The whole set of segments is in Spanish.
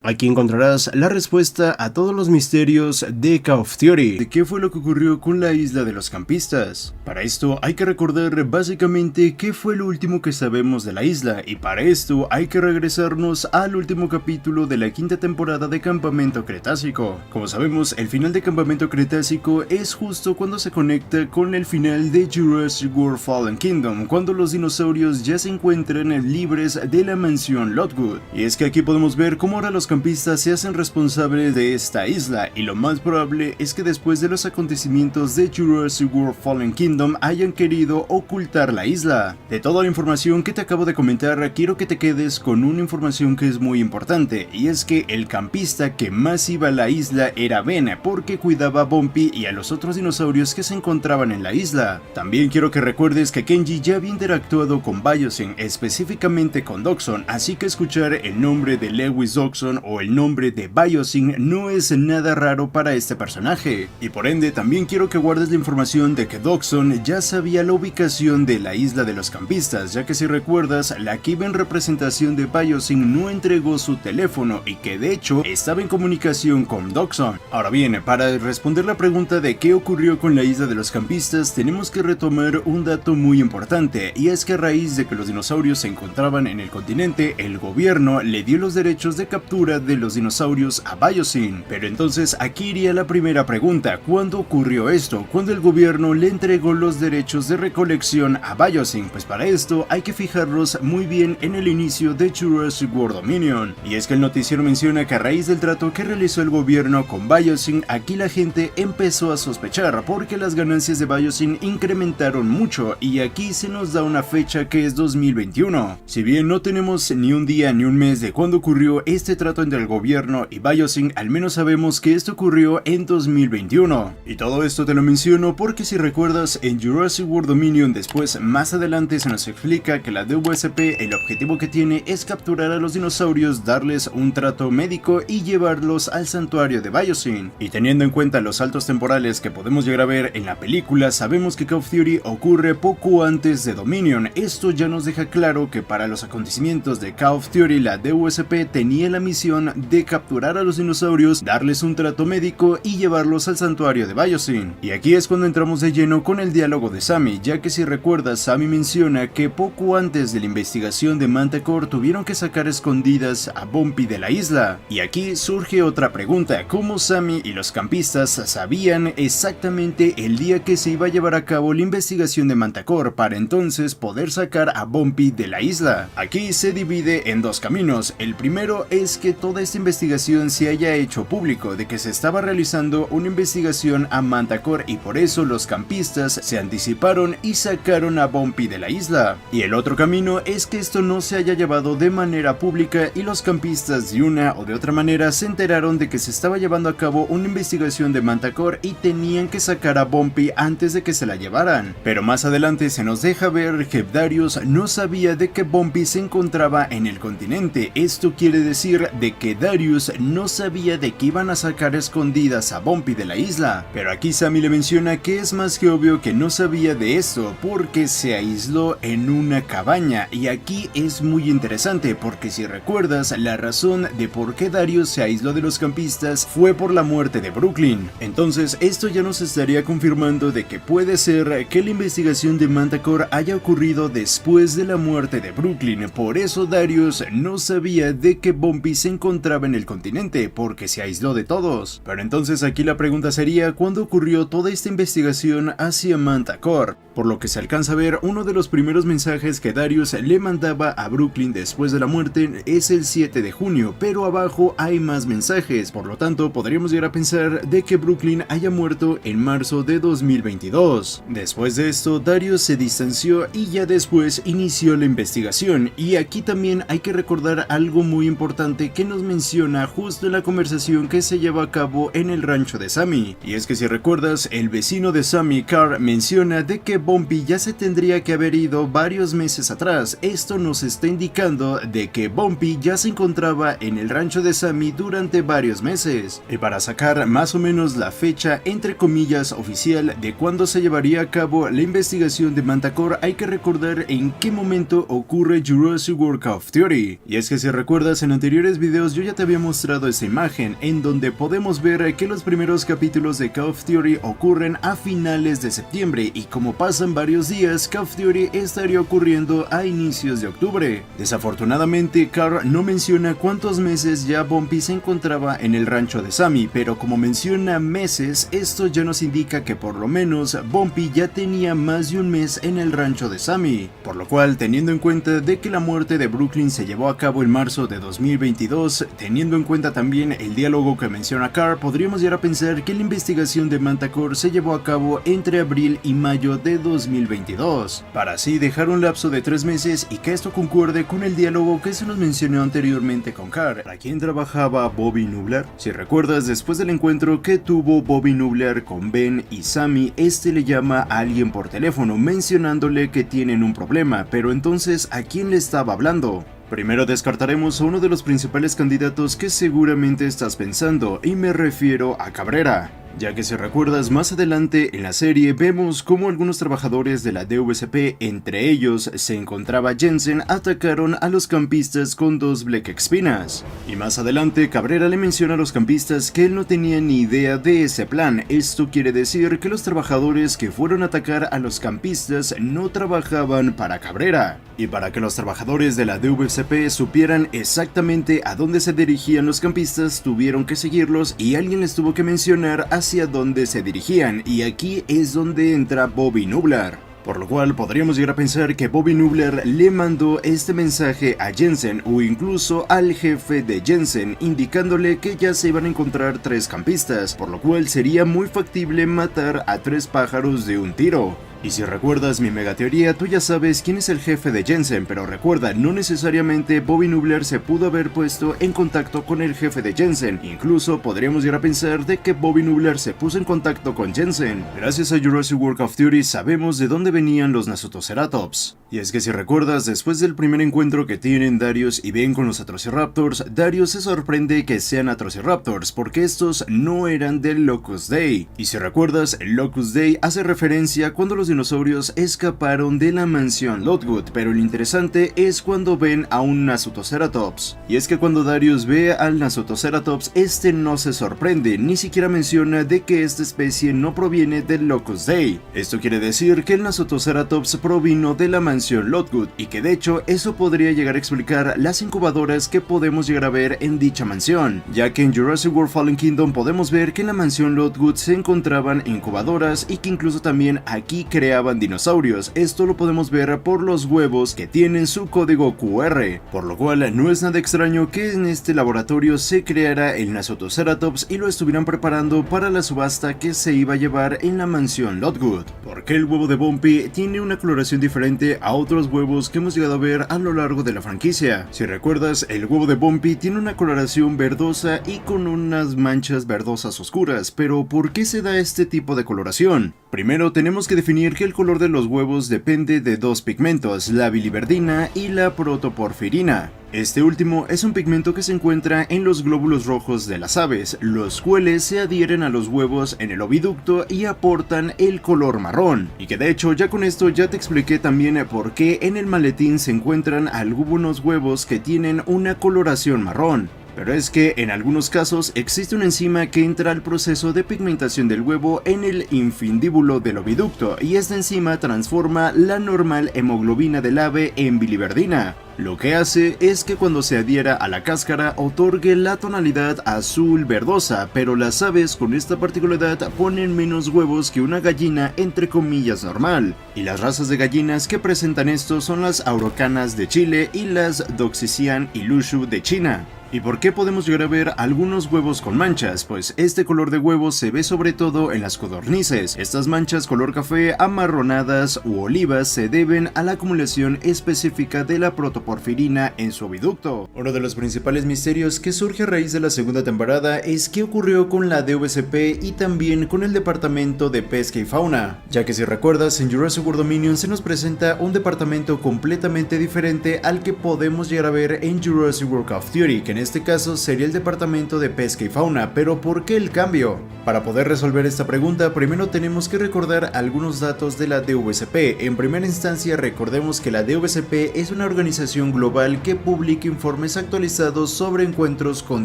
Aquí encontrarás la respuesta a todos los misterios de Call of Duty, de qué fue lo que ocurrió con la isla de los campistas. Para esto hay que recordar básicamente qué fue lo último que sabemos de la isla, y para esto hay que regresarnos al último capítulo de la quinta temporada de Campamento Cretácico. Como sabemos, el final de Campamento Cretácico es justo cuando se conecta con el final de Jurassic World Fallen Kingdom, cuando los dinosaurios ya se encuentran libres de la mansión Lockwood. Y es que aquí podemos ver cómo ahora los campistas se hacen responsables de esta isla, y lo más probable es que después de los acontecimientos de Jurassic World Fallen Kingdom hayan querido ocultar la isla. De toda la información que te acabo de comentar, quiero que te quedes con una información que es muy importante, y es que el campista que más iba a la isla era Ben, porque cuidaba a Bumpy y a los otros dinosaurios que se encontraban en la isla. También quiero que recuerdes que Kenji ya había interactuado con Biosyn, específicamente con Dockson, así que escuchar el nombre de Lewis Dockson o el nombre de Biosyn no es nada raro para este personaje. Y por ende también quiero que guardes la información de que Dockson ya sabía la ubicación de la isla de los campistas, ya que si recuerdas, la que iba en representación de Biosyn no entregó su teléfono y que de hecho estaba en comunicación con Dockson. Ahora bien, para responder la pregunta de qué ocurrió con la isla de los campistas, tenemos que retomar un dato muy importante, y es que a raíz de que los dinosaurios se encontraban en el continente, el gobierno le dio los derechos de captura de los dinosaurios a Biosyn. Pero entonces aquí iría la primera pregunta: ¿cuándo ocurrió esto? ¿Cuándo el gobierno le entregó los derechos de recolección a Biosyn? Pues para esto hay que fijarnos muy bien en el inicio de Jurassic World Dominion, y es que el noticiero menciona que a raíz del trato que realizó el gobierno con Biosyn, aquí la gente empezó a sospechar porque las ganancias de Biosyn incrementaron mucho, y aquí se nos da una fecha que es 2021. Si bien no tenemos ni un día ni un mes de cuándo ocurrió este trato entre el gobierno y Biosyn, al menos sabemos que esto ocurrió en 2021. Y todo esto te lo menciono porque si recuerdas, en Jurassic World Dominion después, más adelante, se nos explica que la DWSP, el objetivo que tiene es capturar a los dinosaurios, darles un trato médico y llevarlos al santuario de Biosyn. Y teniendo en cuenta los saltos temporales que podemos llegar a ver en la película, sabemos que Call of Duty ocurre poco antes de Dominion. Esto ya nos deja claro que para los acontecimientos de Call of Duty, la DWSP tenía la misión de capturar a los dinosaurios, darles un trato médico y llevarlos al santuario de Biosyn. Y aquí es cuando entramos de lleno con el diálogo de Sammy, ya que si recuerdas, Sammy menciona que poco antes de la investigación de Manticore tuvieron que sacar escondidas a Bumpy de la isla. Y aquí surge otra pregunta: ¿cómo Sammy y los campistas sabían exactamente el día que se iba a llevar a cabo la investigación de Manticore para entonces poder sacar a Bumpy de la isla? Aquí se divide en dos caminos. El primero es que toda esta investigación se haya hecho público, de que se estaba realizando una investigación a Manticore y por eso los campistas se anticiparon y sacaron a Bumpy de la isla. Y el otro camino es que esto no se haya llevado de manera pública y los campistas de una o de otra manera se enteraron de que se estaba llevando a cabo una investigación de Manticore y tenían que sacar a Bumpy antes de que se la llevaran. Pero más adelante se nos deja ver que Darius no sabía de que Bumpy se encontraba en el continente. Esto quiere decir de que Darius no sabía de que iban a sacar escondidas a Bumpy de la isla. Pero aquí Sammy le menciona que es más que obvio que no sabía de esto porque se aisló en una cabaña, y aquí es muy interesante porque si recuerdas, la razón de por qué Darius se aisló de los campistas fue por la muerte de Brooklyn. Entonces esto ya nos estaría confirmando de que puede ser que la investigación de Manticore haya ocurrido después de la muerte de Brooklyn. Por eso Darius no sabía de que Bumpy se encontraba en el continente porque se aisló de todos. Pero entonces aquí la pregunta sería: ¿cuándo ocurrió toda esta investigación hacia Manticore? Por lo que se alcanza a ver, uno de los primeros mensajes que Darius le mandaba a Brooklyn después de la muerte es el 7 de junio, pero abajo hay más mensajes, por lo tanto podríamos llegar a pensar de que Brooklyn haya muerto en marzo de 2022. Después de esto, Darius se distanció y ya después inició la investigación, y aquí también hay que recordar algo muy importante que nos menciona justo en la conversación que se lleva a cabo en el rancho de Sammy, y es que si recuerdas, el vecino de Sammy, Carl, menciona de que Bumpy ya se tendría que haber ido varios meses atrás. Esto nos está indicando de que Bumpy ya se encontraba en el rancho de Sammy durante varios meses, y para sacar más o menos la fecha entre comillas oficial de cuándo se llevaría a cabo la investigación de Manticore, hay que recordar en qué momento ocurre Jurassic World Call of Duty. Y es que si recuerdas, en anteriores videos videos yo ya te había mostrado esa imagen, en donde podemos ver que los primeros capítulos de Call of Duty ocurren a finales de septiembre, y como pasan varios días, Call of Duty estaría ocurriendo a inicios de octubre. Desafortunadamente, Carl no menciona cuántos meses ya Bumpy se encontraba en el rancho de Sammy, pero como menciona meses, esto ya nos indica que por lo menos Bumpy ya tenía más de un mes en el rancho de Sammy, por lo cual, teniendo en cuenta de que la muerte de Brooklyn se llevó a cabo en marzo de 2022, teniendo en cuenta también el diálogo que menciona Carl, podríamos llegar a pensar que la investigación de Manticore se llevó a cabo entre abril y mayo de 2022, para así dejar un lapso de 3 meses y que esto concuerde con el diálogo que se nos mencionó anteriormente con Carl. ¿Para quién trabajaba Bobby Nublar? Si recuerdas, después del encuentro que tuvo Bobby Nublar con Ben y Sammy, este le llama a alguien por teléfono mencionándole que tienen un problema, pero entonces ¿a quién le estaba hablando? Primero descartaremos a uno de los principales candidatos que seguramente estás pensando, y me refiero a Cabrera, ya que si recuerdas más adelante en la serie vemos cómo algunos trabajadores de la DVSP, entre ellos se encontraba Jensen, atacaron a los campistas con 2 Black Espinas, y más adelante Cabrera le menciona a los campistas que él no tenía ni idea de ese plan. Esto quiere decir que los trabajadores que fueron a atacar a los campistas no trabajaban para Cabrera, y para que los trabajadores de la DVSP supieran exactamente a dónde se dirigían los campistas, tuvieron que seguirlos y alguien les tuvo que mencionar hacia dónde se dirigían, y aquí es donde entra Bobby Nublar. Por lo cual podríamos llegar a pensar que Bobby Nublar le mandó este mensaje a Jensen o incluso al jefe de Jensen, indicándole que ya se iban a encontrar 3 campistas, por lo cual sería muy factible matar a 3 pájaros de un tiro. Y si recuerdas mi mega teoría, tú ya sabes quién es el jefe de Jensen, pero recuerda, no necesariamente Bobby Nublar se pudo haber puesto en contacto con el jefe de Jensen, incluso podríamos llegar a pensar de que Bobby Nublar se puso en contacto con Jensen. Gracias a Jurassic World Call of Duty sabemos de dónde venían los Nasutoceratops. Y es que si recuerdas, después del primer encuentro que tienen Darius y Ben con los Atrociraptors, Darius se sorprende que sean Atrociraptors, porque estos no eran del Locust Day. Y si recuerdas, el Locust Day hace referencia cuando los dinosaurios escaparon de la mansión Lockwood, pero lo interesante es cuando ven a un Nasutoceratops. Y es que cuando Darius ve al Nasutoceratops, este no se sorprende, ni siquiera menciona de que esta especie no proviene del Locust Day. Esto quiere decir que el Nasutoceratops provino de la mansión Lockwood, y que de hecho eso podría llegar a explicar las incubadoras que podemos llegar a ver en dicha mansión, ya que en Jurassic World Fallen Kingdom podemos ver que en la mansión Lockwood se encontraban incubadoras y que incluso también aquí creaban dinosaurios. Esto lo podemos ver por los huevos que tienen su código QR, por lo cual no es nada extraño que en este laboratorio se creara el Nasutoceratops y lo estuvieran preparando para la subasta que se iba a llevar en la mansión Lockwood. Porque el huevo de Bumpy tiene una coloración diferente a otros huevos que hemos llegado a ver a lo largo de la franquicia. Si recuerdas, el huevo de Bumpy tiene una coloración verdosa y con unas manchas verdosas oscuras, pero ¿por qué se da este tipo de coloración? Primero tenemos que definir que el color de los huevos depende de 2 pigmentos, la biliverdina y la protoporfirina. Este último es un pigmento que se encuentra en los glóbulos rojos de las aves, los cuales se adhieren a los huevos en el oviducto y aportan el color marrón. Y que de hecho ya con esto ya te expliqué también por qué en el maletín se encuentran algunos huevos que tienen una coloración marrón. Pero es que en algunos casos existe una enzima que entra al proceso de pigmentación del huevo en el infundíbulo del oviducto, y esta enzima transforma la normal hemoglobina del ave en biliverdina. Lo que hace es que cuando se adhiera a la cáscara otorgue la tonalidad azul verdosa, pero las aves con esta particularidad ponen menos huevos que una gallina entre comillas normal. Y las razas de gallinas que presentan esto son las Araucanas de Chile y las Doxycian y Lushu de China. ¿Y por qué podemos llegar a ver algunos huevos con manchas? Pues este color de huevo se ve sobre todo en las codornices. Estas manchas color café, amarronadas u olivas se deben a la acumulación específica de la protoporfirina en su oviducto. Uno de los principales misterios que surge a raíz de la segunda temporada es qué ocurrió con la DVSP y también con el departamento de pesca y fauna, ya que si recuerdas en Jurassic World Dominion se nos presenta un departamento completamente diferente al que podemos llegar a ver en Jurassic World Call of Duty, que en este caso sería el Departamento de Pesca y Fauna. Pero ¿por qué el cambio? Para poder resolver esta pregunta, primero tenemos que recordar algunos datos de la DVCP. En primera instancia, recordemos que la DVCP es una organización global que publica informes actualizados sobre encuentros con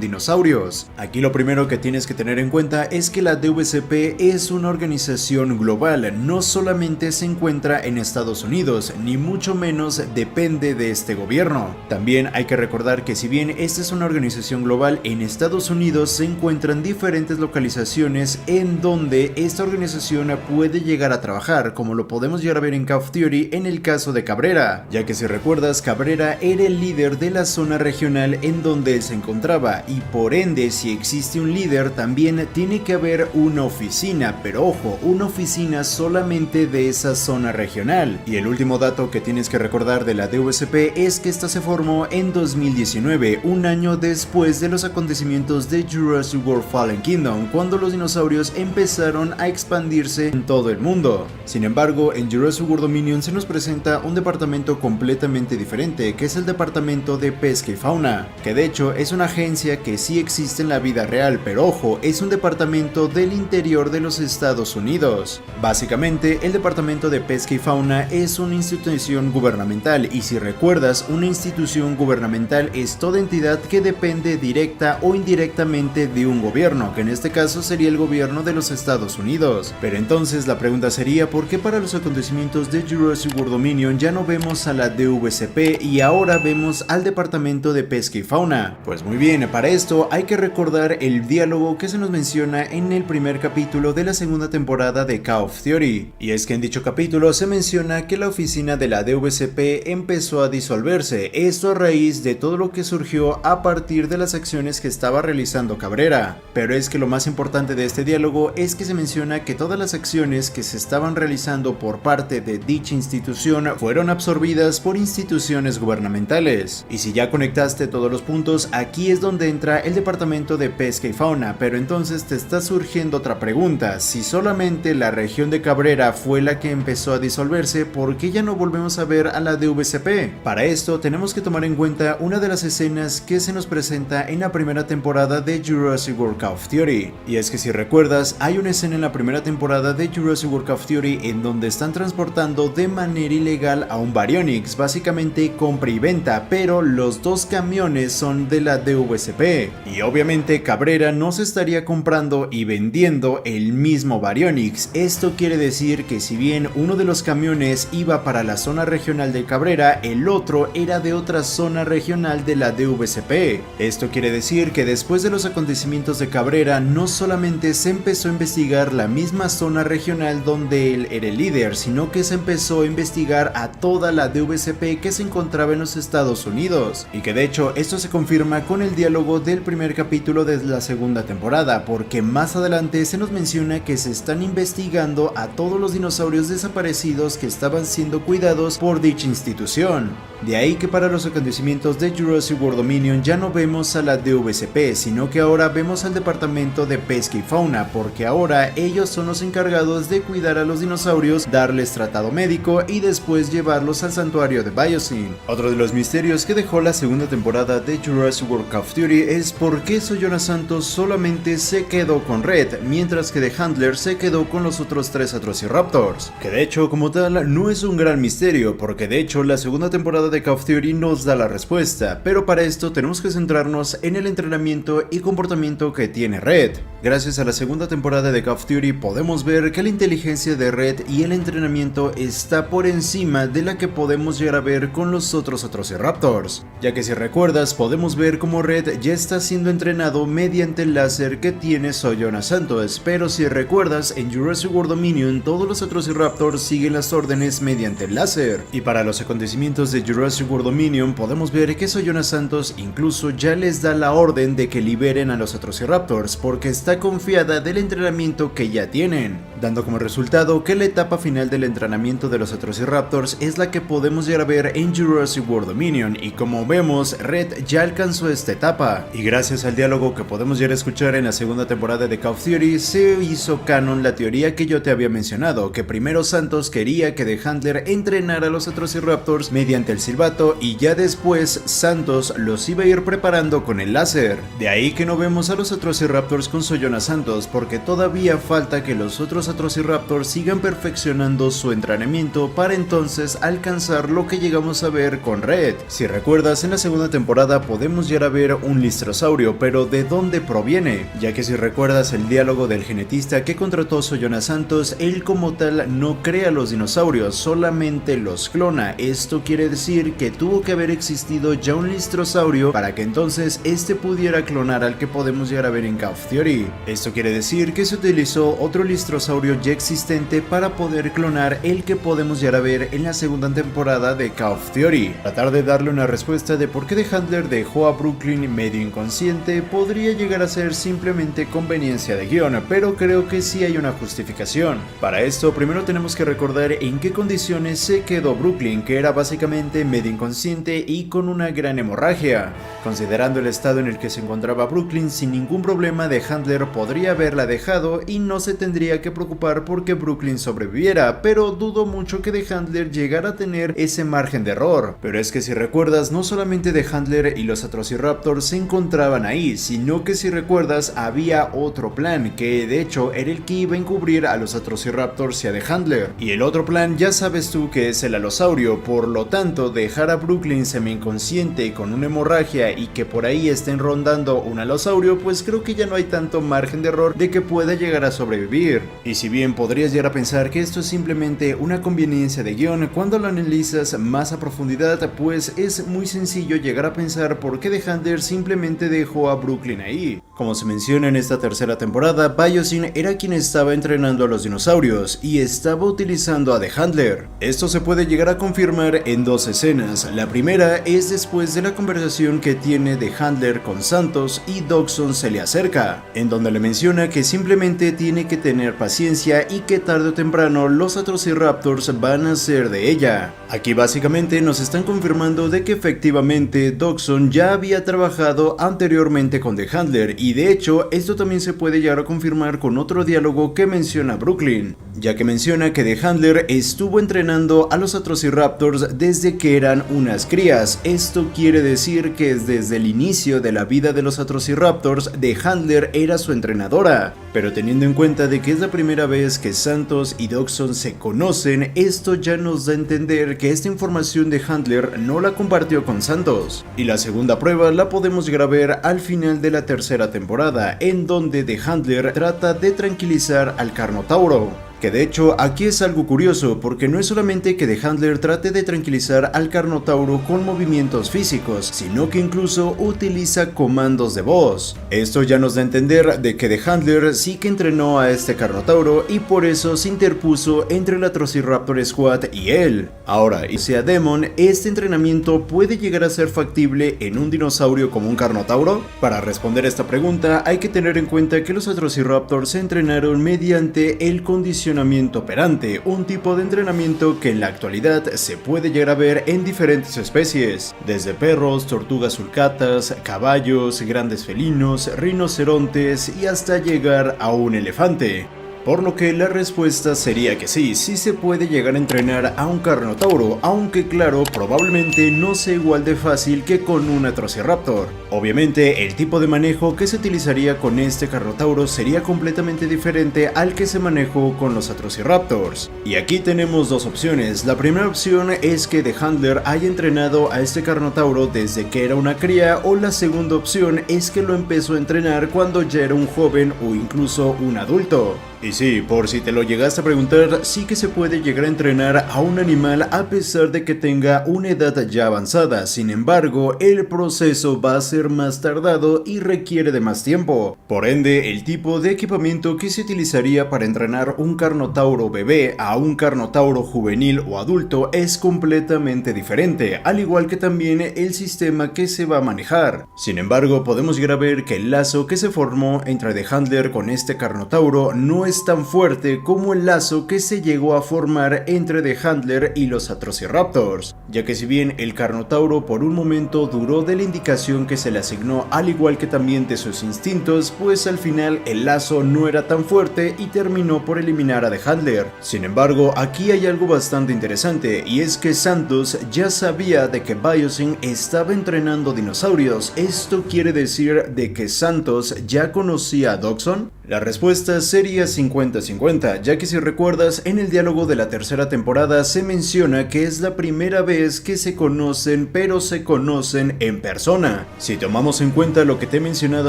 dinosaurios. Aquí lo primero que tienes que tener en cuenta es que la DVCP es una organización global, no solamente se encuentra en Estados Unidos, ni mucho menos depende de este gobierno. También hay que recordar que si bien esta es una organización global, en Estados Unidos se encuentran diferentes localizaciones en donde esta organización puede llegar a trabajar, como lo podemos llegar a ver en Call of Duty en el caso de Cabrera, ya que si recuerdas, Cabrera era el líder de la zona regional en donde él se encontraba, y por ende si existe un líder también tiene que haber una oficina, pero ojo, una oficina solamente de esa zona regional. Y el último dato que tienes que recordar de la DVCP es que esta se formó en 2019, un año después de los acontecimientos de Jurassic World Fallen Kingdom, cuando los dinosaurios empezaron a expandirse en todo el mundo. Sin embargo, en Jurassic World Dominion se nos presenta un departamento completamente diferente, que es el Departamento de Pesca y Fauna, que de hecho es una agencia que sí existe en la vida real, pero ojo, es un departamento del interior de los Estados Unidos. Básicamente, el Departamento de Pesca y Fauna es una institución gubernamental, y si recuerdas, una institución gubernamental es toda entidad que depende directa o indirectamente de un gobierno, que en este caso sería el gobierno de los Estados Unidos. Pero entonces la pregunta sería, ¿por qué para los acontecimientos de Jurassic World Dominion ya no vemos a la DVCP y ahora vemos al Departamento de Pesca y Fauna? Pues muy bien, para esto hay que recordar el diálogo que se nos menciona en el primer capítulo de la segunda temporada de Call of Duty, y es que en dicho capítulo se menciona que la oficina de la DVCP empezó a disolverse, esto a raíz de todo lo que surgió a partir de las acciones que estaba realizando Cabrera. Pero es que lo más importante de este diálogo es que se menciona que todas las acciones que se estaban realizando por parte de dicha institución fueron absorbidas por instituciones gubernamentales. Y si ya conectaste todos los puntos, aquí es donde entra el Departamento de Pesca y Fauna. Pero entonces te está surgiendo otra pregunta: si solamente la región de Cabrera fue la que empezó a disolverse, ¿por qué ya no volvemos a ver a la DVCP? Para esto tenemos que tomar en cuenta una de las escenas que se nos presenta en la primera temporada de Jurassic World Call of Duty, y es que si recuerdas, hay una escena en la primera temporada de Jurassic World Call of Duty en donde están transportando de manera ilegal a un Baryonyx, básicamente compra y venta, pero los dos camiones son de la DVCP, y obviamente Cabrera no se estaría comprando y vendiendo el mismo Baryonyx. Esto quiere decir que si bien uno de los camiones iba para la zona regional de Cabrera, el otro era de otra zona regional de la DVCP. Esto quiere decir que después de los acontecimientos de Cabrera, no solamente se empezó a investigar la misma zona regional donde él era el líder, sino que se empezó a investigar a toda la DVCP que se encontraba en los Estados Unidos, y que de hecho esto se confirma con el diálogo del primer capítulo de la segunda temporada, porque más adelante se nos menciona que se están investigando a todos los dinosaurios desaparecidos que estaban siendo cuidados por dicha institución. De ahí que para los acontecimientos de Jurassic World Dominion ya no vemos a la DVCP, sino que ahora vemos al Departamento de Pesca y Fauna, porque ahora ellos son los encargados de cuidar a los dinosaurios, darles tratado médico y después llevarlos al santuario de Biosyn. Otro de los misterios que dejó la segunda temporada de Jurassic World Call of Duty es por qué Sojourner Santos solamente se quedó con Red, mientras que The Handler se quedó con los otros 3 Atrociraptors, que de hecho como tal no es un gran misterio, porque de hecho la segunda temporada de Call of Duty nos da la respuesta, pero para esto tenemos que centrarnos en el entrenamiento y comportamiento que tiene Red. Gracias a la segunda temporada de Call of Duty podemos ver que la inteligencia de Red y el entrenamiento está por encima de la que podemos llegar a ver con los otros Atrociraptors, ya que si recuerdas podemos ver como Red ya está siendo entrenado mediante el láser que tiene Sojourner Santos, pero si recuerdas en Jurassic World Dominion todos los Atrociraptors siguen las órdenes mediante el láser, y para los acontecimientos de Jurassic World Dominion podemos ver que Sojourner Santos incluso ya les da la orden de que liberen a los Atrociraptors porque está confiada del entrenamiento que ya tienen, dando como resultado que la etapa final del entrenamiento de los Atrociraptors es la que podemos llegar a ver en Jurassic World Dominion, y como vemos, Red ya alcanzó esta etapa, y gracias al diálogo que podemos llegar a escuchar en la segunda temporada de Call of Duty, se hizo canon la teoría que yo te había mencionado, que primero Santos quería que The Handler entrenara a los Atrociraptors mediante el silbato, y ya después Santos los iba a ir preparando con el láser. De ahí que no vemos a los Atrociraptors con Sojourner Santos, porque todavía falta que los otros Atrociraptors sigan perfeccionando su entrenamiento para entonces alcanzar lo que llegamos a ver con Red. Si recuerdas, en la segunda temporada podemos llegar a ver un listrosaurio, pero ¿de dónde proviene? Ya que si recuerdas el diálogo del genetista que contrató Sojourner Santos, él como tal no crea los dinosaurios, solamente los clona. Esto quiere decir que tuvo que haber existido ya un listrosaurio para que entonces este pudiera clonar al que podemos llegar a ver en Call of Duty. Esto quiere decir que se utilizó otro listrosaurio ya existente para poder clonar el que podemos llegar a ver en la segunda temporada de Call of Duty. Tratar de darle una respuesta de por qué The Handler dejó a Brooklyn medio inconsciente podría llegar a ser simplemente conveniencia de guión, pero creo que sí hay una justificación. Para esto primero tenemos que recordar en qué condiciones se quedó Brooklyn, que era básicamente medio inconsciente y con una gran hemorragia. Considerando el estado en el que se encontraba Brooklyn, sin ningún problema The Handler podría haberla dejado y no se tendría que preocupar porque Brooklyn sobreviviera, pero dudo mucho que The Handler llegara a tener ese margen de error. Pero es que si recuerdas, no solamente The Handler y los Atrociraptors se encontraban ahí, sino que si recuerdas había otro plan, que de hecho era el que iba a encubrir a los Atrociraptors y a The Handler. Y el otro plan ya sabes tú que es el alosaurio, por lo tanto dejar a Brooklyn semi-inconsciente con una hemorragia y que por ahí estén rondando un alosaurio, pues creo que ya no hay tanto margen de error de que pueda llegar a sobrevivir. Y si bien podrías llegar a pensar que esto es simplemente una conveniencia de guión, cuando lo analizas más a profundidad, pues es muy sencillo llegar a pensar por qué The Handler simplemente dejó a Brooklyn ahí. Como se menciona en esta tercera temporada, Biosyn era quien estaba entrenando a los dinosaurios y estaba utilizando a The Handler. Esto se puede llegar a confirmar en dos escenas. La primera es después de la conversación que tiene The Handler con Santos y Dodgson se le acerca, en donde le menciona que simplemente tiene que tener paciencia y que tarde o temprano los Atrociraptors van a ser de ella. Aquí básicamente nos están confirmando de que efectivamente Dodgson ya había trabajado anteriormente con The Handler, y de hecho esto también se puede llegar a confirmar con otro diálogo que menciona Brooklyn, ya que menciona que The Handler estuvo entrenando a los Atrociraptors desde que eran unas crías. Esto quiere decir que desde el inicio de la vida de los Atrociraptors, The Handler era su entrenadora. Pero teniendo en cuenta de que es la primera vez que Santos y Dodgson se conocen, esto ya nos da a entender que esta información de Handler no la compartió con Santos. Y la segunda prueba la podemos llegar a ver al final de la tercera temporada, en donde The Handler trata de tranquilizar al Carnotauro. Que de hecho aquí es algo curioso, porque no es solamente que The Handler trate de tranquilizar al Carnotauro con movimientos físicos, sino que incluso utiliza comandos de voz. Esto ya nos da a entender de que The Handler sí que entrenó a este Carnotauro y por eso se interpuso entre el Atrociraptor Squad y él. Ahora, y sea Demon, ¿este entrenamiento puede llegar a ser factible en un dinosaurio como un Carnotauro? Para responder esta pregunta hay que tener en cuenta que los Atrociraptors se entrenaron mediante el condicionamiento operante, un tipo de entrenamiento que en la actualidad se puede llegar a ver en diferentes especies, desde perros, tortugas sulcatas, caballos, grandes felinos, rinocerontes y hasta llegar a un elefante. Por lo que la respuesta sería que sí se puede llegar a entrenar a un Carnotauro, aunque claro, probablemente no sea igual de fácil que con un Atrociraptor. Obviamente, el tipo de manejo que se utilizaría con este Carnotauro sería completamente diferente al que se manejó con los Atrociraptors. Y aquí tenemos dos opciones. La primera opción es que The Handler haya entrenado a este Carnotauro desde que era una cría, o la segunda opción es que lo empezó a entrenar cuando ya era un joven o incluso un adulto. Y sí, por si te lo llegaste a preguntar, sí que se puede llegar a entrenar a un animal a pesar de que tenga una edad ya avanzada. Sin embargo, el proceso va a ser más tardado y requiere de más tiempo. Por ende, el tipo de equipamiento que se utilizaría para entrenar un Carnotauro bebé a un Carnotauro juvenil o adulto es completamente diferente, al igual que también el sistema que se va a manejar. Sin embargo, podemos llegar a ver que el lazo que se formó entre The Handler con este Carnotauro no es es tan fuerte como el lazo que se llegó a formar entre The Handler y los Atrociraptors, ya que si bien el Carnotauro por un momento dudó de la indicación que se le asignó, al igual que también de sus instintos, pues al final el lazo no era tan fuerte y terminó por eliminar a The Handler. Sin embargo, aquí hay algo bastante interesante, y es que Santos ya sabía de que Biosyn estaba entrenando dinosaurios. ¿Esto quiere decir de que Santos ya conocía a Dodgson? La respuesta sería 50-50, ya que si recuerdas, en el diálogo de la tercera temporada se menciona que es la primera vez que se conocen, pero se conocen en persona. Si tomamos en cuenta lo que te he mencionado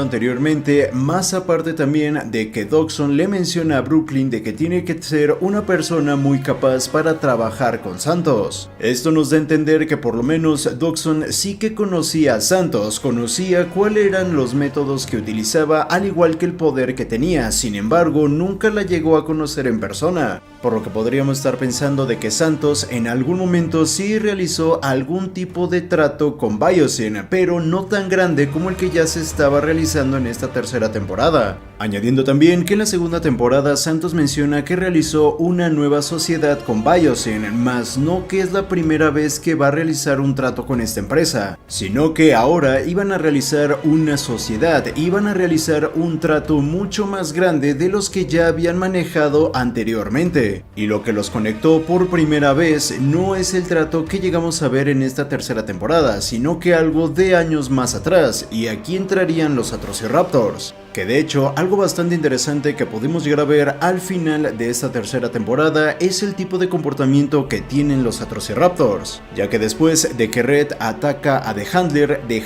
anteriormente, más aparte también de que Dodgson le menciona a Brooklyn de que tiene que ser una persona muy capaz para trabajar con Santos. Esto nos da a entender que por lo menos Dodgson sí que conocía a Santos, conocía cuáles eran los métodos que utilizaba, al igual que el poder que tenía. Sin embargo, nunca la llegó a conocer en persona, por lo que podríamos estar pensando de que Santos en algún momento sí realizó algún tipo de trato con Biosyn, pero no tan grande como el que ya se estaba realizando en esta tercera temporada. Añadiendo también que en la segunda temporada Santos menciona que realizó una nueva sociedad con Biosyn, más no que es la primera vez que va a realizar un trato con esta empresa, sino que ahora iban a realizar una sociedad, iban a realizar un trato mucho más grande de los que ya habían manejado anteriormente. Y lo que los conectó por primera vez no es el trato que llegamos a ver en esta tercera temporada, sino que algo de años más atrás, y aquí entrarían los Atrociraptors. Que de hecho, algo bastante interesante que pudimos llegar a ver al final de esta tercera temporada es el tipo de comportamiento que tienen los Atrociraptors, ya que después de que Red ataca a The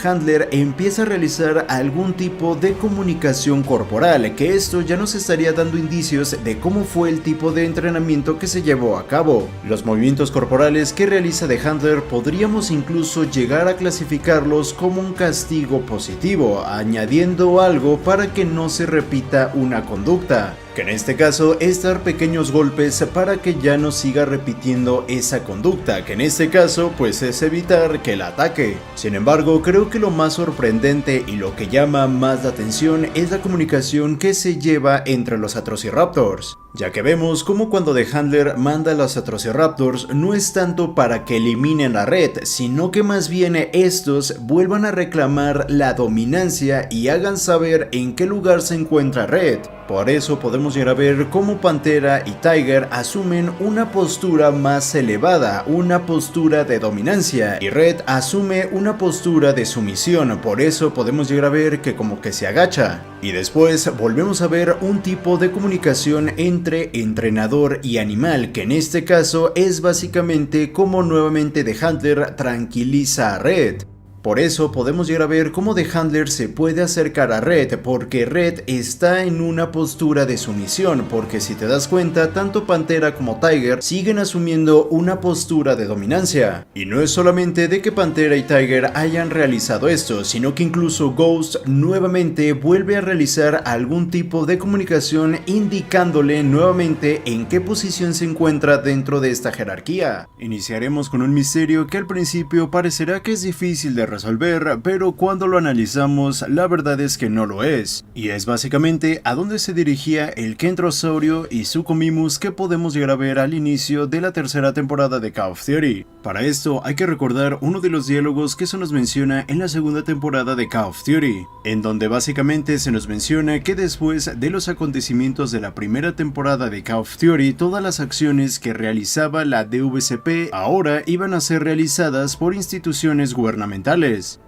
Handler empieza a realizar algún tipo de comunicación corporal, que esto ya nos estaría dando indicios de cómo fue el tipo de entrenamiento que se llevó a cabo. Los movimientos corporales que realiza The Handler podríamos incluso llegar a clasificarlos como un castigo positivo, añadiendo algo para que no se repita una conducta, que en este caso es dar pequeños golpes para que ya no siga repitiendo esa conducta, que en este caso pues es evitar que la ataque. Sin embargo, creo que lo más sorprendente y lo que llama más la atención es la comunicación que se lleva entre los Atrociraptors, ya que vemos como cuando The Handler manda a los Atrociraptors no es tanto para que eliminen a Red, sino que más bien estos vuelvan a reclamar la dominancia y hagan saber en qué lugar se encuentra Red. Por eso podemos llegar a ver cómo Pantera y Tiger asumen una postura más elevada, una postura de dominancia, y Red asume una postura de sumisión. Por eso podemos llegar a ver que como que se agacha. Y después volvemos a ver un tipo de comunicación entre entrenador y animal, que en este caso es básicamente como nuevamente The Handler tranquiliza a Red. Por eso podemos llegar a ver cómo The Handler se puede acercar a Red, porque Red está en una postura de sumisión, porque si te das cuenta, tanto Pantera como Tiger siguen asumiendo una postura de dominancia. Y no es solamente de que Pantera y Tiger hayan realizado esto, sino que incluso Ghost nuevamente vuelve a realizar algún tipo de comunicación indicándole nuevamente en qué posición se encuentra dentro de esta jerarquía. Iniciaremos con un misterio que al principio parecerá que es difícil de resolver, pero cuando lo analizamos la verdad es que no lo es, y es básicamente a dónde se dirigía el Kentrosaurio y Suchomimus que podemos llegar a ver al inicio de la tercera temporada de Chaos Theory. Para esto hay que recordar uno de los diálogos que se nos menciona en la segunda temporada de Chaos Theory, en donde básicamente se nos menciona que después de los acontecimientos de la primera temporada de Chaos Theory, todas las acciones que realizaba la DVCP ahora iban a ser realizadas por instituciones gubernamentales.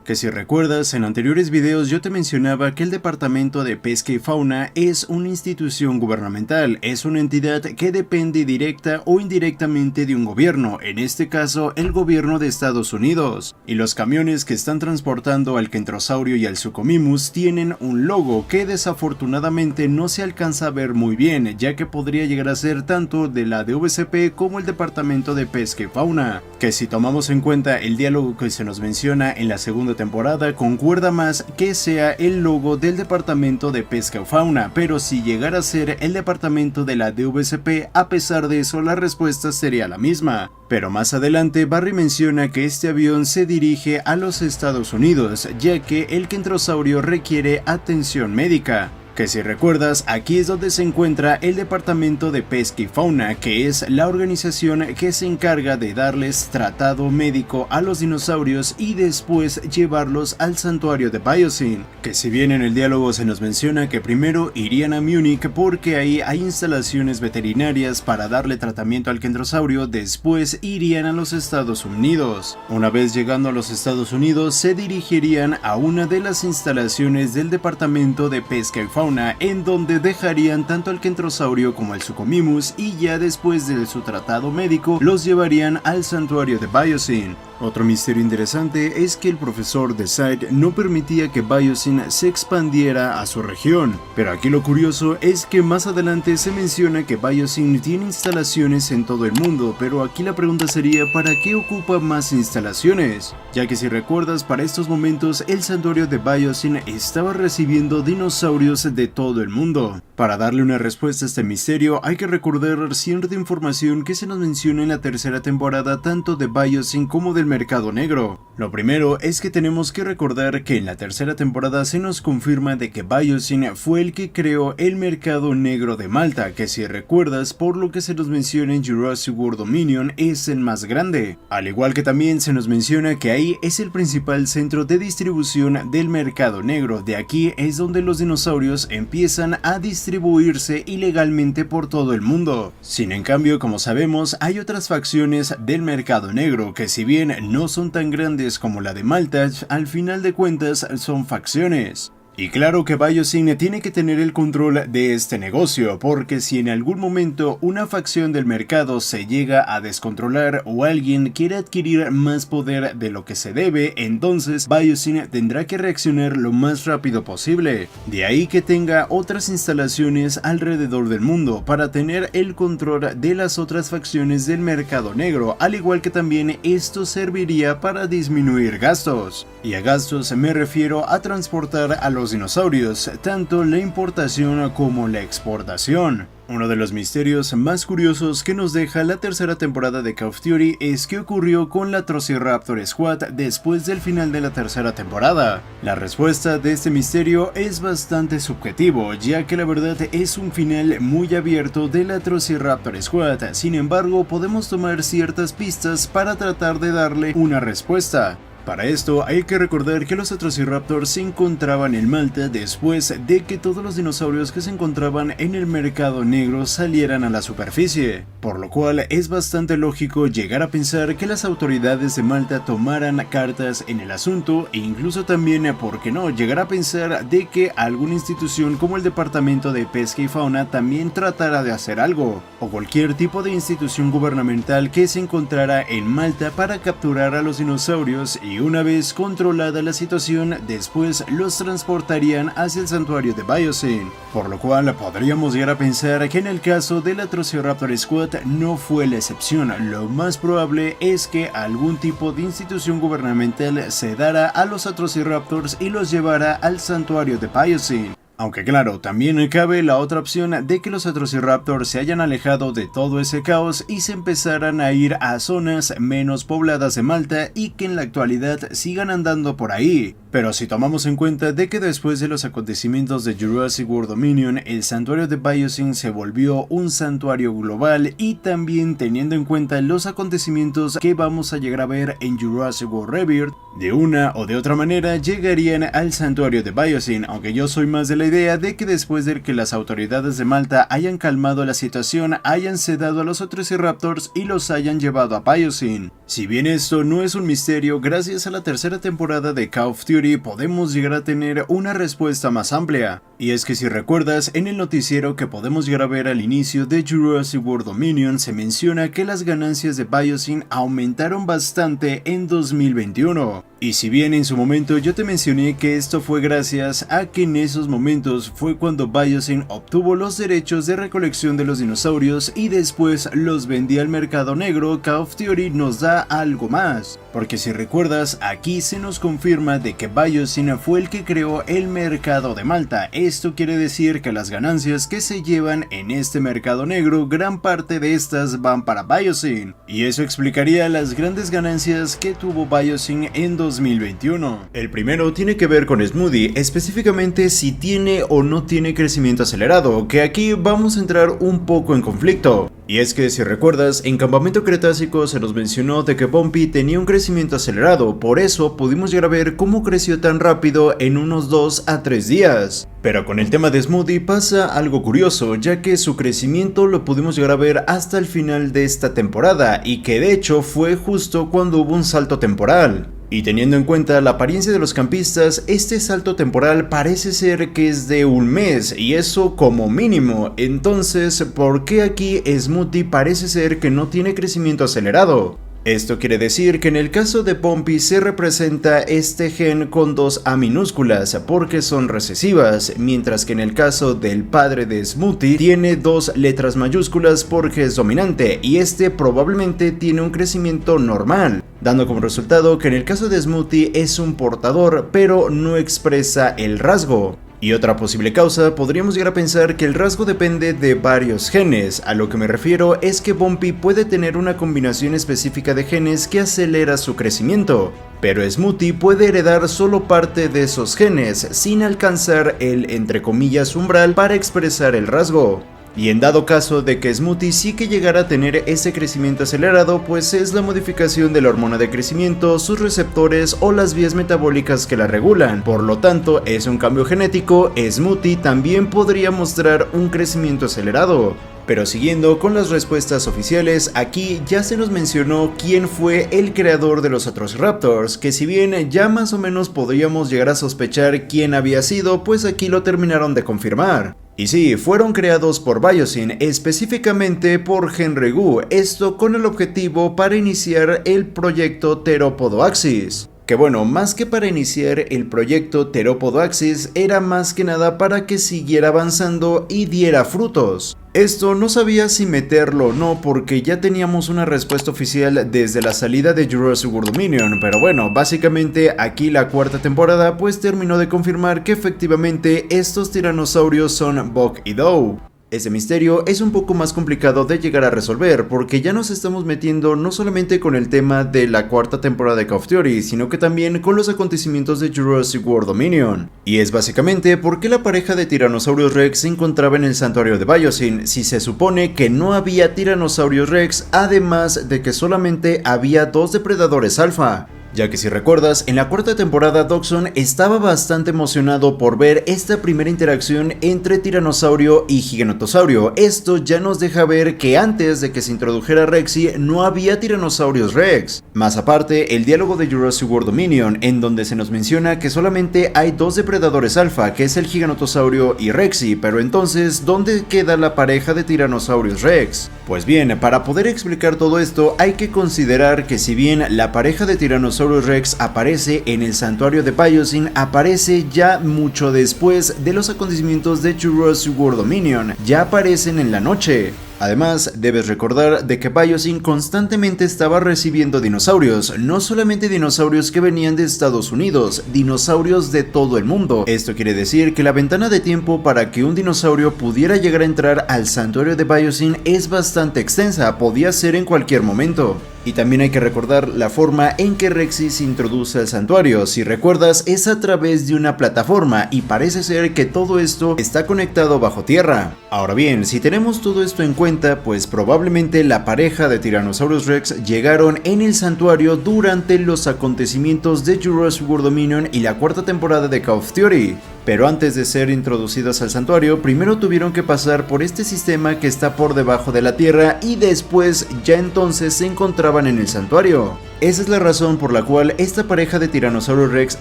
Que si recuerdas, en anteriores videos yo te mencionaba que el Departamento de Pesca y Fauna es una institución gubernamental, es una entidad que depende directa o indirectamente de un gobierno, en este caso el gobierno de Estados Unidos, y los camiones que están transportando al Kentrosaurio y al Suchomimus tienen un logo que desafortunadamente no se alcanza a ver muy bien, ya que podría llegar a ser tanto de la DVCP como el Departamento de Pesca y Fauna, que si tomamos en cuenta el diálogo que se nos menciona en la segunda temporada, concuerda más que sea el logo del Departamento de Pesca o Fauna, pero si llegara a ser el departamento de la DVCP, a pesar de eso la respuesta sería la misma. Pero más adelante Barry menciona que este avión se dirige a los Estados Unidos, ya que el Kentrosaurio requiere atención médica. que si recuerdas, aquí es donde se encuentra el Departamento de Pesca y Fauna, que es la organización que se encarga de darles tratado médico a los dinosaurios y después llevarlos al santuario de Biosyn, que si bien en el diálogo se nos menciona que primero irían a Múnich porque ahí hay instalaciones veterinarias para darle tratamiento al Kentrosaurio, después irían a los Estados Unidos. Una vez llegando a los Estados Unidos, se dirigirían a una de las instalaciones del Departamento de Pesca y Fauna, en donde dejarían tanto al Kentrosaurio como al Suchomimus, y ya después de su tratado médico los llevarían al santuario de Biosyn. Otro misterio interesante es que el profesor Decide no permitía que Biosyn se expandiera a su región, pero aquí lo curioso es que más adelante se menciona que Biosyn tiene instalaciones en todo el mundo, pero aquí la pregunta sería ¿para qué ocupa más instalaciones? Ya que si recuerdas, para estos momentos el santuario de Biosyn estaba recibiendo dinosaurios de todo el mundo. Para darle una respuesta a este misterio hay que recordar cierta información que se nos menciona en la tercera temporada tanto de Biosyn como del mercado negro. Lo primero es que tenemos que recordar que en la tercera temporada se nos confirma de que Biosyn fue el que creó el mercado negro de Malta, que si recuerdas, por lo que se nos menciona en Jurassic World Dominion, es el más grande. Al igual que también se nos menciona que ahí es el principal centro de distribución del mercado negro, de aquí es donde los dinosaurios empiezan a distribuirse ilegalmente por todo el mundo. Sin en cambio, como sabemos, hay otras facciones del mercado negro que si bien no son tan grandes como la de Malta, al final de cuentas son facciones. Y claro que Biosyn tiene que tener el control de este negocio, porque si en algún momento una facción del mercado se llega a descontrolar o alguien quiere adquirir más poder de lo que se debe, entonces Biosyn tendrá que reaccionar lo más rápido posible. De ahí que tenga otras instalaciones alrededor del mundo para tener el control de las otras facciones del mercado negro, al igual que también esto serviría para disminuir gastos. Y a gastos me refiero a transportar a los dinosaurios, tanto la importación como la exportación. Uno de los misterios más curiosos que nos deja la tercera temporada de Call of Duty es qué ocurrió con la Trociraptor Squad después del final de la tercera temporada. La respuesta de este misterio es bastante subjetivo, ya que la verdad es un final muy abierto de la Trociraptor Squad, sin embargo podemos tomar ciertas pistas para tratar de darle una respuesta. Para esto hay que recordar que los Atrociraptors se encontraban en Malta después de que todos los dinosaurios que se encontraban en el mercado negro salieran a la superficie, por lo cual es bastante lógico llegar a pensar que las autoridades de Malta tomaran cartas en el asunto e incluso también, ¿por qué no?, llegar a pensar de que alguna institución como el Departamento de Pesca y Fauna también tratara de hacer algo, o cualquier tipo de institución gubernamental que se encontrara en Malta para capturar a los dinosaurios y una vez controlada la situación, después los transportarían hacia el santuario de Biosyn, por lo cual podríamos llegar a pensar que en el caso de la Trociraptor Squad no fue la excepción. Lo más probable es que algún tipo de institución gubernamental se dara a los Atrociraptors y los llevara al santuario de Biosyn. Aunque claro, también cabe la otra opción de que los Atrociraptors se hayan alejado de todo ese caos y se empezaran a ir a zonas menos pobladas de Malta y que en la actualidad sigan andando por ahí. Pero si tomamos en cuenta de que después de los acontecimientos de Jurassic World Dominion, el santuario de Biosyn se volvió un santuario global, y también teniendo en cuenta los acontecimientos que vamos a llegar a ver en Jurassic World Rebirth, de una o de otra manera llegarían al santuario de Biosyn, aunque yo soy más de la idea de que después de que las autoridades de Malta hayan calmado la situación, hayan sedado a los Atrociraptors y los hayan llevado a Biosyn. Si bien esto no es un misterio, gracias a la tercera temporada de Call of Duty podemos llegar a tener una respuesta más amplia. Y es que si recuerdas, en el noticiero que podemos llegar a ver al inicio de Jurassic World Dominion se menciona que las ganancias de Biosyn aumentaron bastante en 2021. Y si bien en su momento yo te mencioné que esto fue gracias a que en esos momentos fue cuando Biosyn obtuvo los derechos de recolección de los dinosaurios y después los vendía al mercado negro, Call of Duty nos da algo más. Porque si recuerdas, aquí se nos confirma de que Biosyn fue el que creó el mercado de Malta. Esto quiere decir que las ganancias que se llevan en este mercado negro, gran parte de estas van para Biosyn. Y eso explicaría las grandes ganancias que tuvo Biosyn en en 2021. El primero tiene que ver con Smoothie, específicamente si tiene o no tiene crecimiento acelerado, que aquí vamos a entrar un poco en conflicto. Y es que si recuerdas, en Campamento Cretácico se nos mencionó de que Bumpy tenía un crecimiento acelerado, por eso pudimos llegar a ver cómo creció tan rápido en unos 2 a 3 días. Pero con el tema de Smoothie pasa algo curioso, ya que su crecimiento lo pudimos llegar a ver hasta el final de esta temporada, y que de hecho fue justo cuando hubo un salto temporal. Y teniendo en cuenta la apariencia de los campistas, este salto temporal parece ser que es de un mes, y eso como mínimo. Entonces, ¿por qué aquí Smoothie parece ser que no tiene crecimiento acelerado? Esto quiere decir que en el caso de Bumpy se representa este gen con 2 A minúsculas porque son recesivas, mientras que en el caso del padre de Smoothie tiene 2 letras mayúsculas porque es dominante, y este probablemente tiene un crecimiento normal, dando como resultado que en el caso de Smoothie es un portador pero no expresa el rasgo. Y otra posible causa, podríamos llegar a pensar que el rasgo depende de varios genes. A lo que me refiero es que Bumpy puede tener una combinación específica de genes que acelera su crecimiento, pero Smoothie puede heredar solo parte de esos genes, sin alcanzar el entre comillas umbral para expresar el rasgo. Y en dado caso de que Smoothie sí que llegara a tener ese crecimiento acelerado, pues es la modificación de la hormona de crecimiento, sus receptores o las vías metabólicas que la regulan. Por lo tanto, es un cambio genético, Smoothie también podría mostrar un crecimiento acelerado. Pero siguiendo con las respuestas oficiales, aquí ya se nos mencionó quién fue el creador de los Atrociraptors, que si bien ya más o menos podríamos llegar a sospechar quién había sido, pues aquí lo terminaron de confirmar. Y sí, fueron creados por Biosyn, específicamente por Henry Wu, esto con el objetivo para iniciar el proyecto Theropodoaxis. Que bueno, más que para iniciar el proyecto Theropodoaxis, era más que nada para que siguiera avanzando y diera frutos. Esto no sabía si meterlo o no porque ya teníamos una respuesta oficial desde la salida de Jurassic World Dominion, pero bueno, básicamente aquí la cuarta temporada pues terminó de confirmar que efectivamente estos tiranosaurios son Bok y Doe. Ese misterio es un poco más complicado de llegar a resolver porque ya nos estamos metiendo no solamente con el tema de la cuarta temporada de Call of Duty, sino que también con los acontecimientos de Jurassic World Dominion. Y es básicamente por qué la pareja de Tyrannosaurus Rex se encontraba en el santuario de Biosyn, si se supone que no había Tyrannosaurus Rex, además de que solamente había 2 depredadores alfa. Ya que si recuerdas, en la cuarta temporada Dodgson estaba bastante emocionado por ver esta primera interacción entre tiranosaurio y gigantosaurio. Esto ya nos deja ver que antes de que se introdujera Rexy no había Tyrannosaurus Rex. Más aparte, el diálogo de Jurassic World Dominion, en donde se nos menciona que solamente hay 2 depredadores alfa, que es el gigantosaurio y Rexy, pero entonces, ¿dónde queda la pareja de Tyrannosaurus Rex? Pues bien, para poder explicar todo esto hay que considerar que si bien la pareja de Tyrannosaurus Rex aparece en el santuario de Biosyn, aparece ya mucho después de los acontecimientos de Jurassic World Dominion, ya aparecen en la noche. Además, debes recordar de que Biosyn constantemente estaba recibiendo dinosaurios, no solamente dinosaurios que venían de Estados Unidos, dinosaurios de todo el mundo. Esto quiere decir que la ventana de tiempo para que un dinosaurio pudiera llegar a entrar al santuario de Biosyn es bastante extensa, podía ser en cualquier momento. Y también hay que recordar la forma en que Rexy se introduce al santuario. Si recuerdas, es a través de una plataforma y parece ser que todo esto está conectado bajo tierra. Ahora bien, si tenemos todo esto en cuenta, pues probablemente la pareja de Tyrannosaurus Rex llegaron en el santuario durante los acontecimientos de Jurassic World Dominion y la cuarta temporada de Call of Duty. Pero antes de ser introducidas al santuario, primero tuvieron que pasar por este sistema que está por debajo de la tierra y después ya entonces se encontraban en el santuario. Esa es la razón por la cual esta pareja de Tyrannosaurus Rex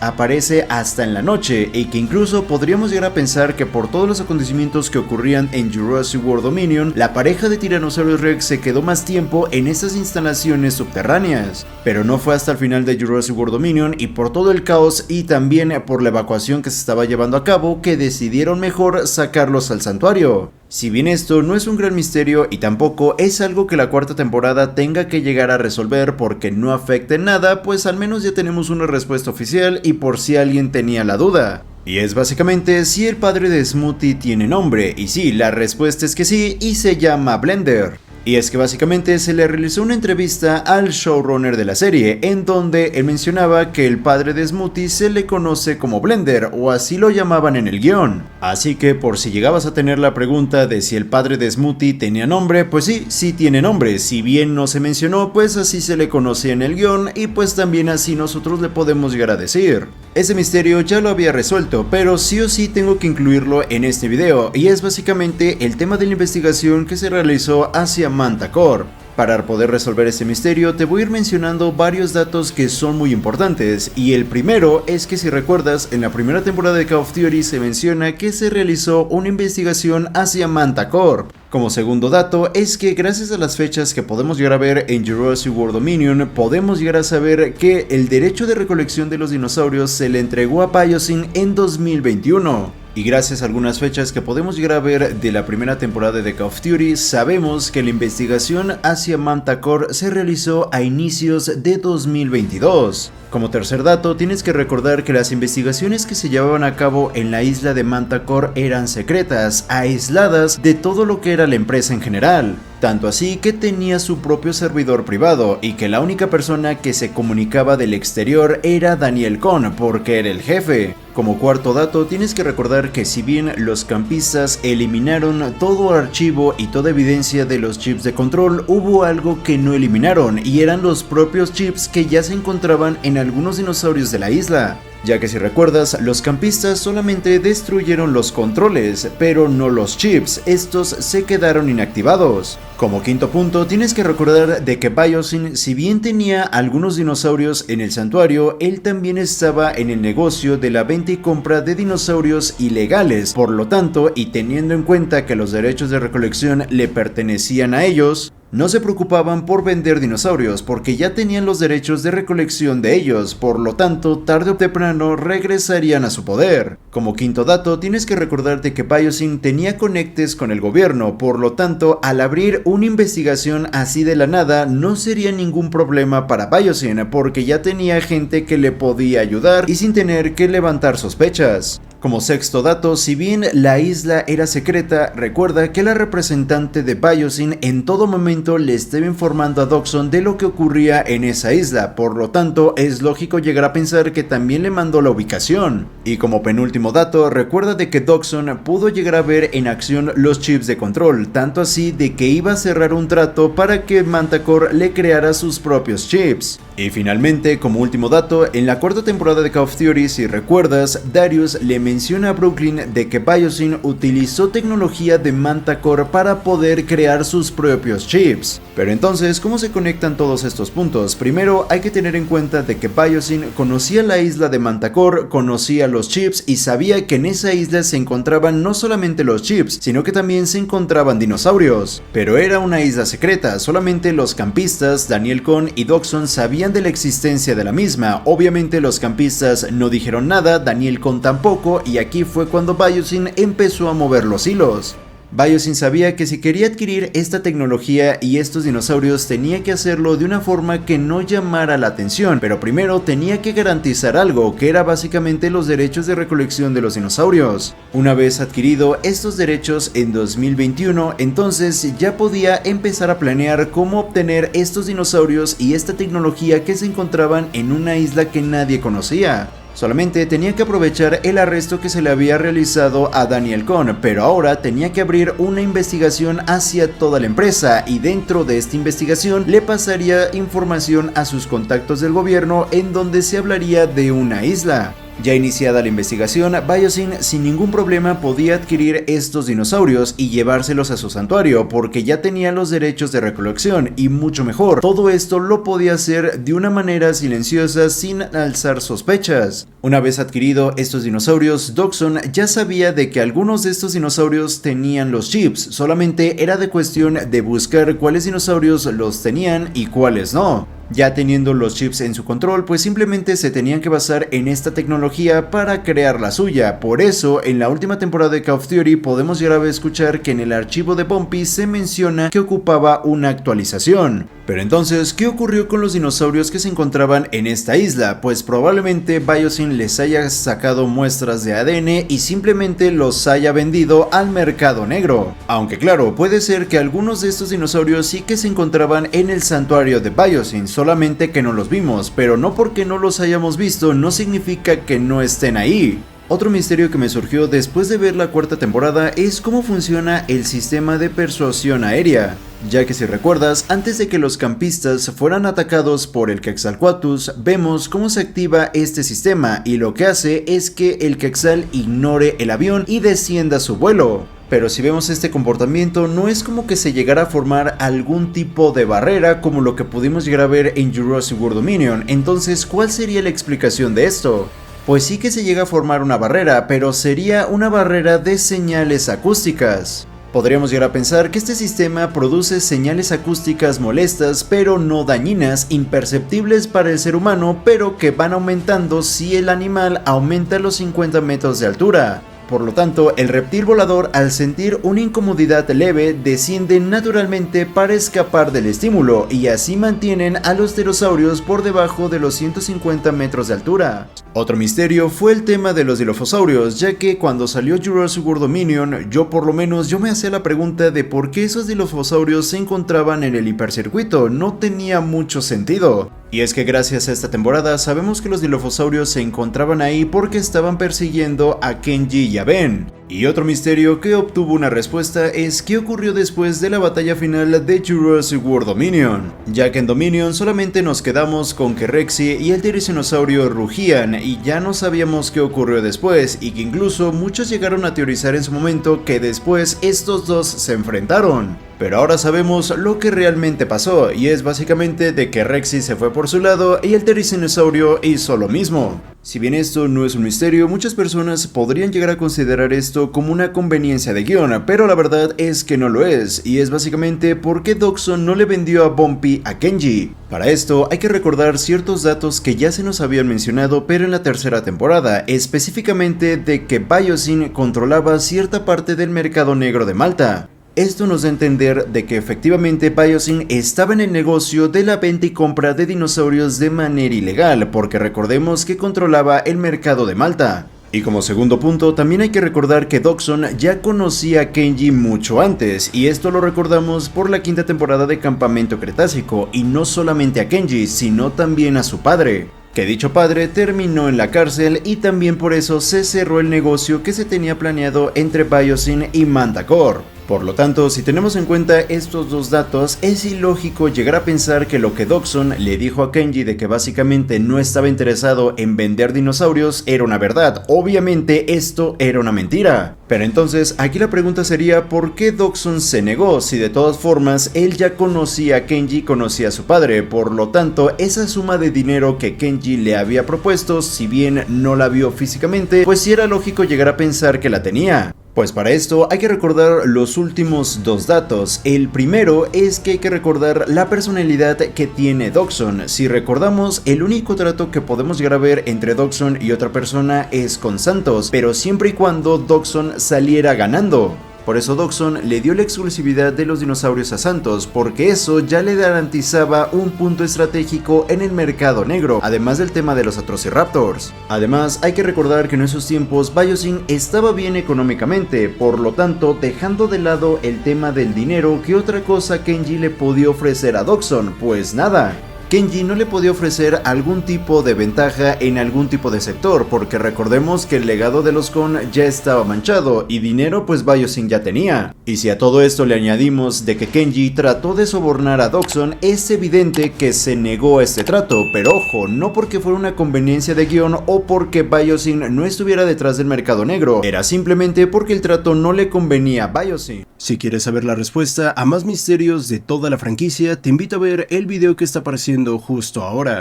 aparece hasta en la noche y que incluso podríamos llegar a pensar que por todos los acontecimientos que ocurrían en Jurassic World Dominion, la pareja de Tyrannosaurus Rex se quedó más tiempo en estas instalaciones subterráneas. Pero no fue hasta el final de Jurassic World Dominion y por todo el caos y también por la evacuación que se estaba llevando a cabo que decidieron mejor sacarlos al santuario. Si bien esto no es un gran misterio y tampoco es algo que la cuarta temporada tenga que llegar a resolver porque no afecta en nada, pues al menos ya tenemos una respuesta oficial y por si alguien tenía la duda. Y es básicamente si el padre de Smoothie tiene nombre, y sí, la respuesta es que sí, y se llama Blender. Y es que básicamente se le realizó una entrevista al showrunner de la serie, en donde él mencionaba que el padre de Smoothie se le conoce como Blender, o así lo llamaban en el guión. Así que por si llegabas a tener la pregunta de si el padre de Smoothie tenía nombre, pues sí tiene nombre. Si bien no se mencionó, pues así se le conocía en el guión, y pues también así nosotros le podemos llegar a decir. Ese misterio ya lo había resuelto, pero sí o sí tengo que incluirlo en este video, y es básicamente el tema de la investigación que se realizó hacia Manta Corp. Para poder resolver este misterio te voy a ir mencionando varios datos que son muy importantes, y el primero es que si recuerdas, en la primera temporada de Call of Duty se menciona que se realizó una investigación hacia Manta Corp. Como segundo dato es que gracias a las fechas que podemos llegar a ver en Jurassic World Dominion, podemos llegar a saber que el derecho de recolección de los dinosaurios se le entregó a Biosyn en 2021. Y gracias a algunas fechas que podemos llegar a ver de la primera temporada de Call of Duty, sabemos que la investigación hacia Manta Corp se realizó a inicios de 2022. Como tercer dato, tienes que recordar que las investigaciones que se llevaban a cabo en la isla de Manta Corp eran secretas, aisladas de todo lo que era la empresa en general. Tanto así que tenía su propio servidor privado y que la única persona que se comunicaba del exterior era Daniel Cohn, porque era el jefe. Como cuarto dato, tienes que recordar que si bien los campistas eliminaron todo archivo y toda evidencia de los chips de control, hubo algo que no eliminaron, y eran los propios chips que ya se encontraban en algunos dinosaurios de la isla. Ya que si recuerdas, los campistas solamente destruyeron los controles, pero no los chips, estos se quedaron inactivados. Como quinto punto, tienes que recordar de que Biosyn, si bien tenía algunos dinosaurios en el santuario, él también estaba en el negocio de la venta y compra de dinosaurios ilegales. Por lo tanto, y teniendo en cuenta que los derechos de recolección le pertenecían a ellos, no se preocupaban por vender dinosaurios porque ya tenían los derechos de recolección de ellos, por lo tanto tarde o temprano regresarían a su poder. Como quinto dato, tienes que recordarte que Biosyn tenía conectes con el gobierno, por lo tanto al abrir una investigación así de la nada no sería ningún problema para Biosyn porque ya tenía gente que le podía ayudar y sin tener que levantar sospechas. Como sexto dato, si bien la isla era secreta, recuerda que la representante de Biosyn en todo momento le estaba informando a Dodgson de lo que ocurría en esa isla, por lo tanto es lógico llegar a pensar que también le mandó la ubicación. Y como penúltimo dato, recuerda de que Dodgson pudo llegar a ver en acción los chips de control, tanto así de que iba a cerrar un trato para que Manta Corp le creara sus propios chips. Y finalmente, como último dato, en la cuarta temporada de Call of Duty, si recuerdas, Darius le menciona a Brooklyn de que Biosyn utilizó tecnología de Manta Corp para poder crear sus propios chips. Pero entonces, ¿cómo se conectan todos estos puntos? Primero, hay que tener en cuenta de que Biosyn conocía la isla de Manta Corp, conocía los chips y sabía que en esa isla se encontraban no solamente los chips, sino que también se encontraban dinosaurios. Pero era una isla secreta, solamente los campistas, Daniel Cohn y Dodgson sabían de la existencia de la misma. Obviamente los campistas no dijeron nada, Daniel Cohn tampoco, y aquí fue cuando Biosyn empezó a mover los hilos. Biosyn sabía que si quería adquirir esta tecnología y estos dinosaurios tenía que hacerlo de una forma que no llamara la atención, pero primero tenía que garantizar algo, que era básicamente los derechos de recolección de los dinosaurios. Una vez adquirido estos derechos en 2021, entonces ya podía empezar a planear cómo obtener estos dinosaurios y esta tecnología que se encontraban en una isla que nadie conocía. Solamente tenía que aprovechar el arresto que se le había realizado a Daniel Cohn, pero ahora tenía que abrir una investigación hacia toda la empresa y dentro de esta investigación le pasaría información a sus contactos del gobierno en donde se hablaría de una isla. Ya iniciada la investigación, Biosyn sin ningún problema podía adquirir estos dinosaurios y llevárselos a su santuario porque ya tenía los derechos de recolección y mucho mejor, todo esto lo podía hacer de una manera silenciosa sin alzar sospechas. Una vez adquirido estos dinosaurios, Dodgson ya sabía de que algunos de estos dinosaurios tenían los chips, solamente era de cuestión de buscar cuáles dinosaurios los tenían y cuáles no. Ya teniendo los chips en su control, pues simplemente se tenían que basar en esta tecnología para crear la suya. Por eso, en la última temporada de Call of Duty podemos llegar a escuchar que en el archivo de Bumpy se menciona que ocupaba una actualización. Pero entonces, ¿qué ocurrió con los dinosaurios que se encontraban en esta isla? Pues probablemente Biosyn les haya sacado muestras de ADN y simplemente los haya vendido al mercado negro. Aunque claro, puede ser que algunos de estos dinosaurios sí que se encontraban en el santuario de Biosyn, solamente que no los vimos, pero no porque no los hayamos visto no significa que no estén ahí. Otro misterio que me surgió después de ver la cuarta temporada es cómo funciona el sistema de persuasión aérea, ya que si recuerdas, antes de que los campistas fueran atacados por el Quetzalcoatlus, vemos cómo se activa este sistema y lo que hace es que el Quetzal ignore el avión y descienda su vuelo. Pero si vemos este comportamiento, no es como que se llegara a formar algún tipo de barrera como lo que pudimos llegar a ver en Jurassic World Dominion. Entonces, ¿cuál sería la explicación de esto? Pues sí que se llega a formar una barrera, pero sería una barrera de señales acústicas. Podríamos llegar a pensar que este sistema produce señales acústicas molestas, pero no dañinas, imperceptibles para el ser humano, pero que van aumentando si el animal aumenta los 50 metros de altura. Por lo tanto, el reptil volador, al sentir una incomodidad leve, desciende naturalmente para escapar del estímulo, y así mantienen a los pterosaurios por debajo de los 150 metros de altura. Otro misterio fue el tema de los dilophosaurios, ya que cuando salió Jurassic World Dominion, yo me hacía la pregunta de por qué esos dilophosaurios se encontraban en el hipercircuito. No tenía mucho sentido. Y es que gracias a esta temporada sabemos que los dilophosaurios se encontraban ahí porque estaban persiguiendo a Kenji y a Ben. Y otro misterio que obtuvo una respuesta es qué ocurrió después de la batalla final de Jurassic World Dominion, ya que en Dominion solamente nos quedamos con que Rexy y el Tirinosaurio rugían y ya no sabíamos qué ocurrió después, y que incluso muchos llegaron a teorizar en su momento que después estos dos se enfrentaron. Pero ahora sabemos lo que realmente pasó, y es básicamente de que Rexy se fue por su lado y el Tirinosaurio hizo lo mismo. Si bien esto no es un misterio, muchas personas podrían llegar a considerar esto como una conveniencia de guión, pero la verdad es que no lo es, y es básicamente porque Dodgson no le vendió a Bumpy a Kenji. Para esto hay que recordar ciertos datos que ya se nos habían mencionado pero en la tercera temporada, específicamente de que Biosyn controlaba cierta parte del mercado negro de Malta. Esto nos da a entender de que efectivamente Biosyn estaba en el negocio de la venta y compra de dinosaurios de manera ilegal, porque recordemos que controlaba el mercado de Malta. Y como segundo punto, también hay que recordar que Dodgson ya conocía a Kenji mucho antes, y esto lo recordamos por la quinta temporada de Campamento Cretácico, y no solamente a Kenji, sino también a su padre. Que dicho padre terminó en la cárcel y también por eso se cerró el negocio que se tenía planeado entre Biosyn y Manticore. Por lo tanto, si tenemos en cuenta estos dos datos, es ilógico llegar a pensar que lo que Dodgson le dijo a Kenji de que básicamente no estaba interesado en vender dinosaurios era una verdad. Obviamente esto era una mentira. Pero entonces aquí la pregunta sería ¿por qué Dodgson se negó si de todas formas él ya conocía a Kenji, conocía a su padre? Por lo tanto, esa suma de dinero que Kenji le había propuesto, si bien no la vio físicamente, pues sí era lógico llegar a pensar que la tenía. Pues para esto hay que recordar los últimos dos datos. El primero es que hay que recordar la personalidad que tiene Dodgson. Si recordamos, el único trato que podemos llegar a ver entre Dodgson y otra persona es con Santos, pero siempre y cuando Dodgson saliera ganando. Por eso Dodgson le dio la exclusividad de los dinosaurios a Santos, porque eso ya le garantizaba un punto estratégico en el mercado negro, además del tema de los Atrociraptors. Además, hay que recordar que en esos tiempos Biosyn estaba bien económicamente, por lo tanto, dejando de lado el tema del dinero, ¿qué otra cosa Kenji le podía ofrecer a Dodgson? Pues nada. Kenji no le podía ofrecer algún tipo de ventaja en algún tipo de sector, porque recordemos que el legado de los Kon ya estaba manchado y dinero pues Biosyn ya tenía. Y si a todo esto le añadimos de que Kenji trató de sobornar a Dodgson, es evidente que se negó a este trato, pero ojo, no porque fuera una conveniencia de guión o porque Biosyn no estuviera detrás del mercado negro, era simplemente porque el trato no le convenía a Biosyn. Si quieres saber la respuesta a más misterios de toda la franquicia, te invito a ver el video que está apareciendo justo ahora.